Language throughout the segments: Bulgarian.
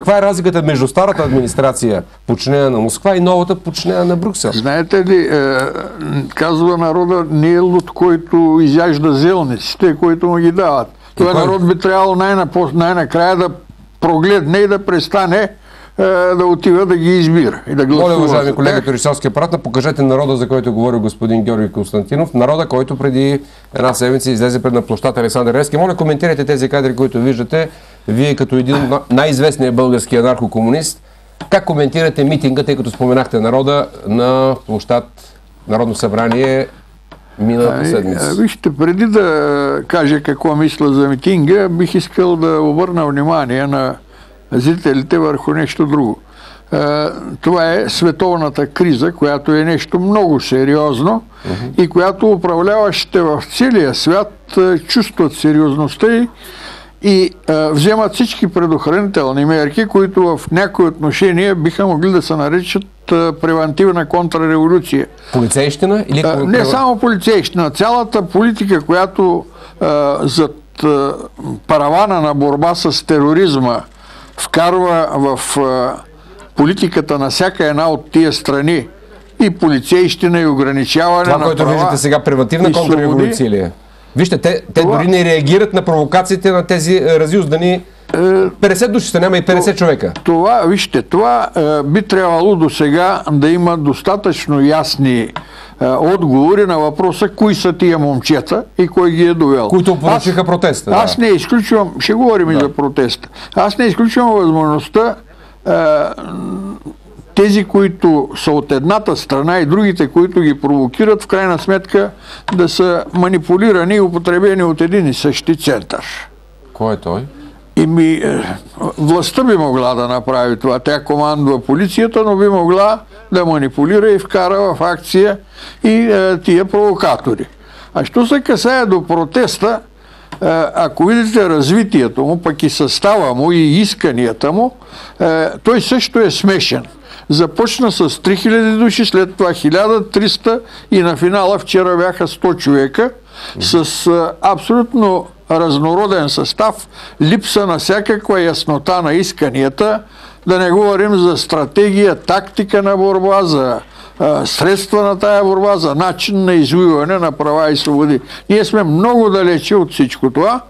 Каква е разликата между старата администрация, подчинена на Москва, и новата, подчинена на Брюксел? Знаете ли, казва народа, не е луд, който изяжда зелниците, които му ги дават. Това народ би трябвало най-накрая да прогледне и да престане да отива да ги избира и да гласува. Моля, уважаеми колеги, туристическия апарат, покажете народа, за който говори господин Георги Константинов. Народа, който преди една седмица излезе пред на площад Александър Невски. Моля, коментирайте тези кадри, които виждате. Вие като един най-известният български анархокомунист, как коментирате митинга, тъй като споменахте народа на площад Народно събрание миналата седмица? Вижте, преди да кажа какво мисля за митинга, бих искал да обърна внимание на зрителите върху нещо друго. Това е световната криза, която е нещо много сериозно и която управляващите в целия свят чувстват сериозността и вземат всички предохранителни мерки, които в някои отношения биха могли да се наричат превентивна контрреволюция. Полицейщина? Или... Не само полицейщина. Цялата политика, която зад паравана на борба с тероризма вкарва в политиката на всяка една от тия страни и полицейщина, и ограничаване това, на което права, виждате сега, превентивна контрреволюция ли е? Вижте, те дори не реагират на провокациите на тези разюздани 50 души са, няма и 50 човека. Вижте, това би трябвало до сега да има достатъчно ясни отговори на въпроса кои са тия момчета и кой ги е довел. Които опоръчиха протеста. Аз не изключвам, ще говорим и за протеста, аз не изключвам възможността тези, които са от едната страна и другите, които ги провокират, в крайна сметка да са манипулирани и употребени от един и същи център. Кой е той? Властта би могла да направи това. Тя командва полицията, но би могла да манипулира и вкара в акция и тия провокатори. А що се касае до протеста, ако видите развитието му, пък и състава му и исканията му, той също е смешен. Започна с 3000 души, след това 1300 и на финала вчера бяха 100 човека с абсолютно разнороден състав, липса на всякаква яснота на исканията, да не говорим за стратегия, тактика на борба, за средства на тая борба, за начин на извоюване на права и свободи. Ние сме много далече от всичко това.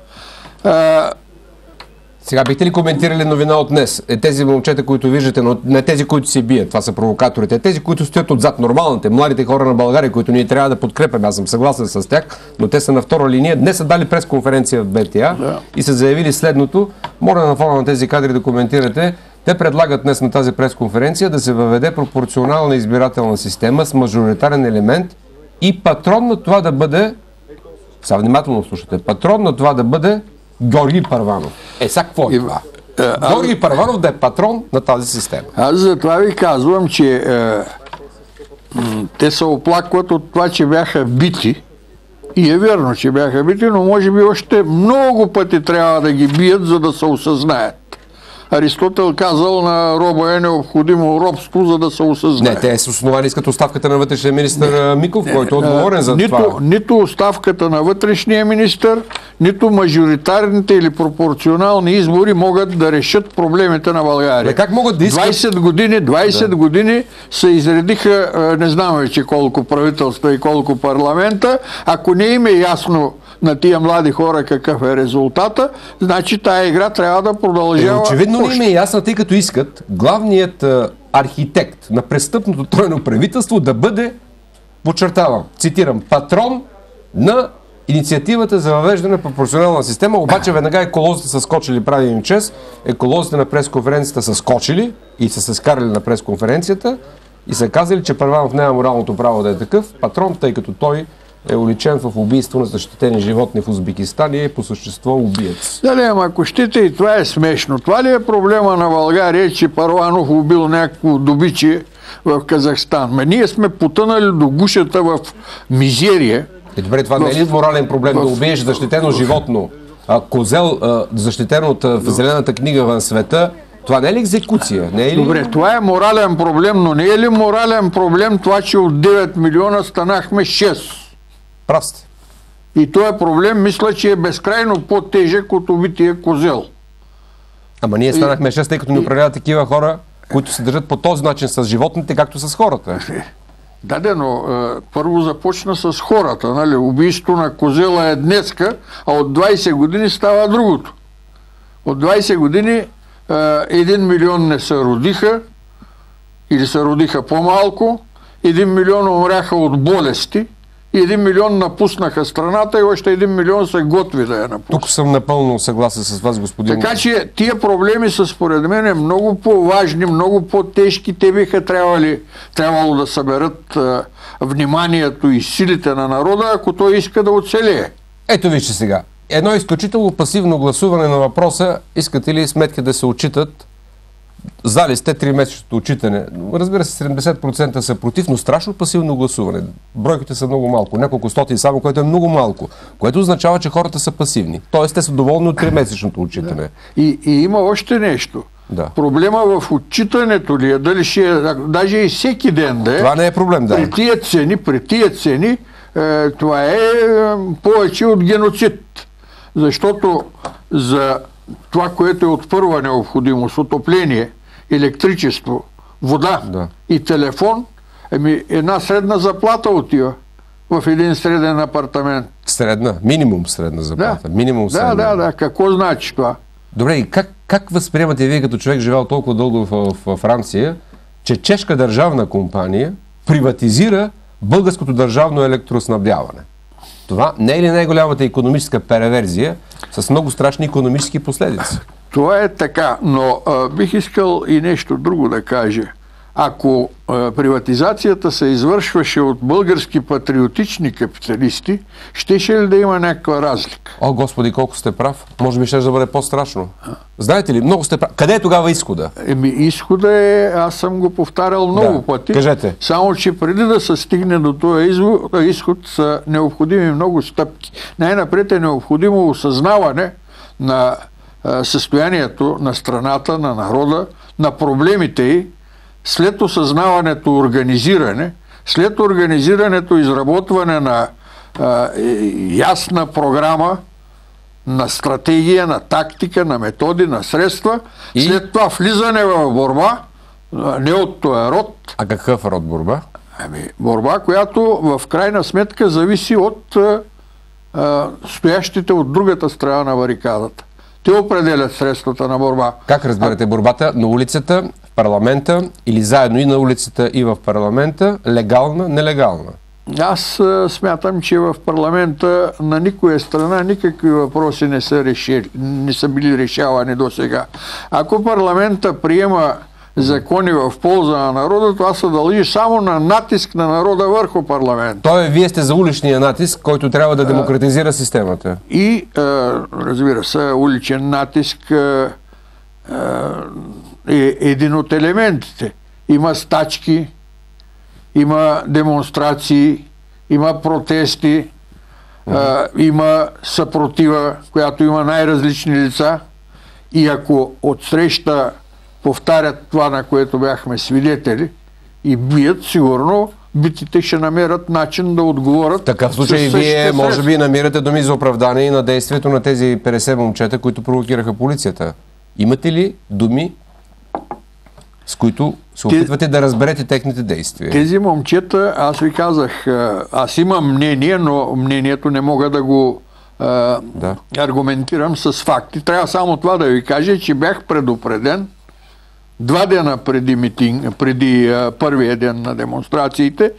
Сега бихте ли коментирали новина от днес? Тези момчета, които виждате, но не тези, които се бият, това са провокаторите, тези, които стоят отзад, нормалните, младите хора на България, които ние трябва да подкрепяме, аз съм съгласен с тях, но те са на втора линия. Днес са дали пресконференция в БТА и са заявили следното. Моля на фона на тези кадри да коментирате. Те предлагат днес на тази пресконференция да се въведе пропорционална избирателна система с мажоритарен елемент и патрон на това да бъде, сега внимателно слушате, патрон на това да бъде Георги Първанов. Сега какво е това? Георги Първанов да е патрон на тази система. Аз затова ви казвам, че те се оплакват от това, че бяха бити. И е верно, че бяха бити, но може би още много пъти трябва да ги бият, за да се осъзнаят. Аристотел казал, на роба е необходимо робство, за да се осъзнае. Не, те с основание искат оставката на вътрешния министър Миков, който е отговорен за това. Нито оставката на вътрешния министър, нито мажоритарните или пропорционални избори могат да решат проблемите на България. Как могат да искат? 20 години се изредиха, не знам вече колко правителства и колко парламента. Ако не им е ясно на тия млади хора какъв е резултата, значи тая игра трябва да продължава. Очевидно не им е ясно, тъй като искат главният архитект на престъпното тройно правителство да бъде, подчертавам, цитирам, патрон на инициативата за въвеждане на пропорционална система, обаче веднага еколозите са скочили, прави им чест, еколозите на пресконференцията са скочили и са се скарали на пресконференцията и са казали, че Първанов няма моралното право да е такъв патрон, тъй като той е уличен в убийство на защитени животни в Узбекистан и е по същество убиец. Дали, ама ако щете, и това е смешно. Това ли е проблема на България, че Първанов убил някакво добичие в Казахстан? Ние сме потънали до гушата в мизерия. Добре, това не е ли морален проблем да убиеш защитено животно? Козел, защитен от Зелената книга в света, това не е ли екзекуция? Не е ли... Добре, това е морален проблем, но не е ли морален проблем това, че от 9 милиона станахме 6? Прав сте. И този проблем, мисля, че е безкрайно по-тежък от убития козел. Ама ние станахме 6, тъй като ни управляват такива хора, които се държат по този начин с животните, както с хората. Да, но първо започна с хората. Нали? Убийство на козела е днеска, а от 20 години става другото. От 20 години 1 милион не се родиха, или се родиха по-малко, 1 милион умряха от болести, и 1 милион напуснаха страната и още 1 милион се готви да я напуснат. Тук съм напълно съгласен с вас, господин. Така че тия проблеми са според мен много по-важни, много по-тежки. Те биха трябвало да съберат вниманието и силите на народа, ако той иска да оцелее. Ето вижте сега. Едно изключително пасивно гласуване на въпроса: искате ли сметки да се отчитат? За ли сте 3-месечното отчитане? Разбира се, 70% са против, но страшно пасивно гласуване. Бройките са много малко, няколко стотин само, което е много малко, което означава, че хората са пасивни. Тоест, те са доволни от 3-месечното отчитане. Да. И има още нещо. Да. Проблема в отчитането ли е, дали ще е, даже и всеки ден да е. Това не е проблем, да. При тия цени, това е повече от геноцид. Защото за това, което е от първа необходимост, отопление, електричество, вода и телефон, една средна заплата отива в един среден апартамент. Средна? Минимум средна заплата. Да. Минимум средна. Да. Какво значи това? Добре, и как възприемате вие като човек, живял толкова дълго в Франция, че чешка държавна компания приватизира българското държавно електроснабдяване? Това не е ли най-голямата икономическа перверзия с много страшни икономически последици? Това е така, но бих искал и нещо друго да кажа. Ако приватизацията се извършваше от български патриотични капиталисти, щеше ли да има някаква разлика? О, Господи, колко сте прав. Може би ще да бъде по-страшно. Знаете ли, много сте прав. Къде е тогава изхода? Изхода е, аз съм го повтарял много пъти. Кажете. Само, че преди да се стигне до този изход са необходими много стъпки. Най-напред е необходимо осъзнаване на състоянието на страната, на народа, на проблемите й, след осъзнаването организиране, след организирането изработване на ясна програма, на стратегия, на тактика, на методи, на средства, след това влизане в борба, не от този род. А какъв род борба? Борба, която в крайна сметка зависи от стоящите от другата страна на барикадата. Те определят средствата на борба. Как разбирате борбата? На улицата, в парламента или заедно и на улицата и в парламента? Легална, нелегална? Аз смятам, че в парламента на никоя страна никакви въпроси не са били решавани до сега. Ако парламента приема закони в полза на народа, това се дължи само на натиск на народа върху парламента. Вие сте за уличния натиск, който трябва да демократизира системата. И, разбира се, уличен натиск е един от елементите. Има стачки, има демонстрации, има протести, има съпротива, която има най-различни лица. И ако отсреща повтарят това, на което бяхме свидетели, и бият, сигурно битите ще намерят начин да отговорят. В такъв случай вие може би намирате думи за оправдание на действието на тези 50 момчета, които провокираха полицията. Имате ли думи, с които се опитвате да разберете техните действия? Тези момчета, аз ви казах, аз имам мнение, но мнението не мога да го аргументирам с факти. Трябва само това да ви кажа, че бях предупреден 2 дена преди първия ден на демонстрациите,